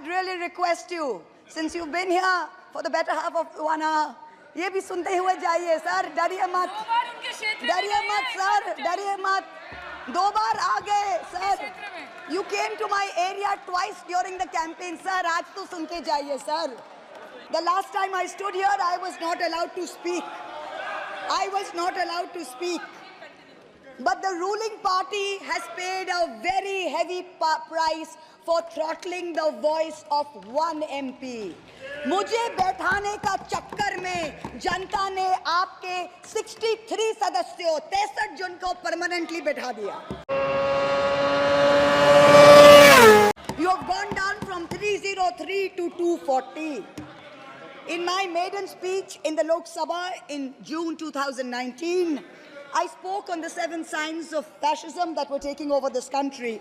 would really request you, since you've been here for the better half of 1 hour, ये भी सुनते हुए जाइए सर, डरिए मत सर, डरिए मत, 2 बार आ गए sir. You came to my area twice during the campaign, sir. आज तो सुन के जाइए sir. The last time I stood here, I was not allowed to speak. I was not allowed to speak. But the ruling party has paid a very heavy price for throttling the voice of one MP. मुझे बैठाने का चक्कर में जनता ने आपके 63 सदस्यों 63 जन को परमानेंटली बैठा दिया. You have gone down from 303 to 240. In my maiden speech in the Lok Sabha in June 2019, I spoke on the 7 signs of fascism that were taking over this country.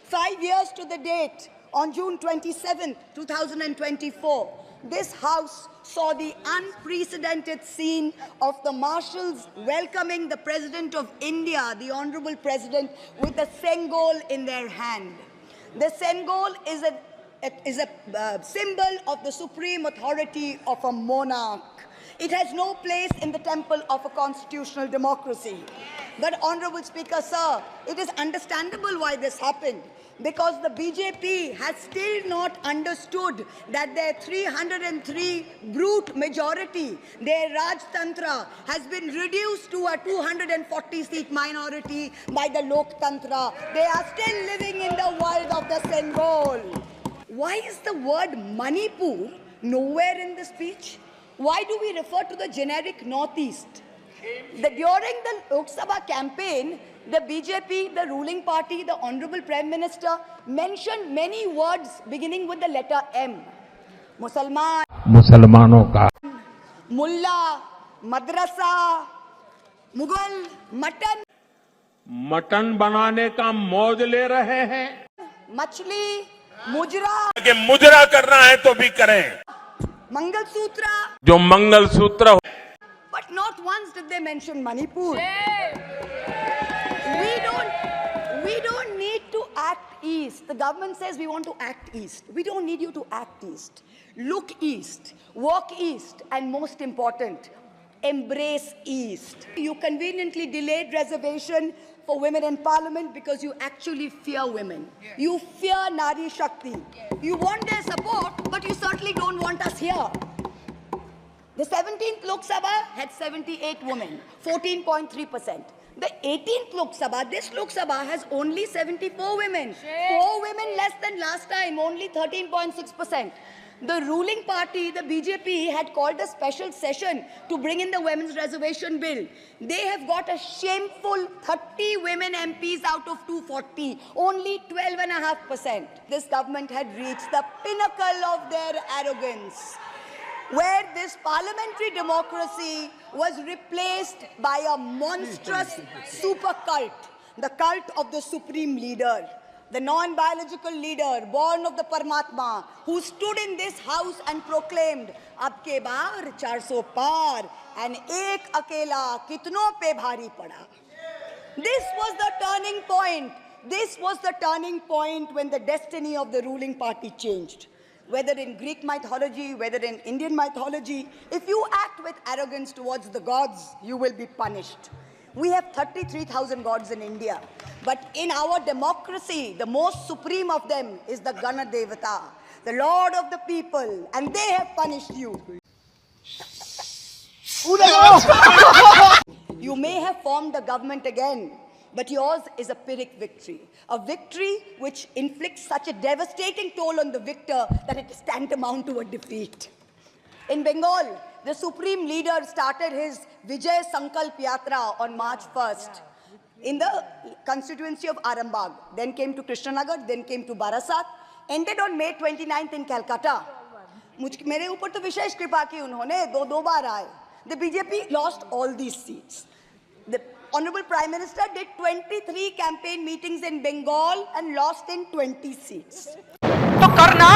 5 years to the date, on June 27, 2024, this House saw the unprecedented scene of the marshals welcoming the President of India, the Honorable President, with the Sengol in their hand. The Sengol is a symbol of the supreme authority of a monarch. It has no place in the temple of a constitutional democracy. But Honorable Speaker, sir, it is understandable why this happened. Because the BJP has still not understood that their 303 brute majority, their Rajtantra, has been reduced to a 240-seat minority by the Loktantra. They are still living in the world of the Sengol. Why is the word Manipur nowhere in the speech? Why do we refer to the generic Northeast? During the Lok Sabha campaign, the BJP, the ruling party, the Honorable Prime Minister mentioned many words beginning with the letter M. Musalman, मुसलमानों का Mulla, Madrasa, Mughal, mutton बनाने का मौज ले रहे हैं. Machli, Mujra, कि मुजरा करना है तो भी करें. Mangalsutra. जो mangalsutra But not once did they mention Manipur. We don't need to act east. The government says we want to act east. We don't need you to act east. Look east, walk east, and most important, embrace east. You conveniently delayed reservation for women in parliament because you actually fear women. You fear Nari Shakti. You want their support, but you certainly don't want us here. The 17th Lok Sabha had 78 women, 14.3%. The 18th Lok Sabha, this Lok Sabha, has only 74 women. 4 women less than last time, only 13.6%. The ruling party, the BJP, had called a special session to bring in the women's reservation bill. They have got a shameful 30 women MPs out of 240, only 12.5%. This government had reached the pinnacle of their arrogance, where this parliamentary democracy was replaced by a monstrous super cult, the cult of the supreme leader, the non-biological leader, born of the Paramatma, who stood in this house and proclaimed, "Ab ke baar 400 par, and ek akela kitno pe bhari pada." This was the turning point. This was the turning point when the destiny of the ruling party changed. Whether in Greek mythology, whether in Indian mythology, if you act with arrogance towards the gods, you will be punished. We have 33,000 gods in India. But in our democracy, the most supreme of them is the Gana Devata, the Lord of the people, and they have punished you. You may have formed a government again, but yours is a Pyrrhic victory. A victory which inflicts such a devastating toll on the victor that it is tantamount to a defeat. In Bengal, the supreme leader started his Vijay Sankalp Yatra on March 1st in the constituency of Arambagh, then came to Krishnanagar, then came to Barasat, ended on May 29th in Calcutta. मेरे ऊपर तो विशेष कृपा की उन्होंने, दो बार आए. The BJP lost all these seats. The Honorable Prime Minister did 23 campaign meetings in Bengal and lost in 20 seats. तो करना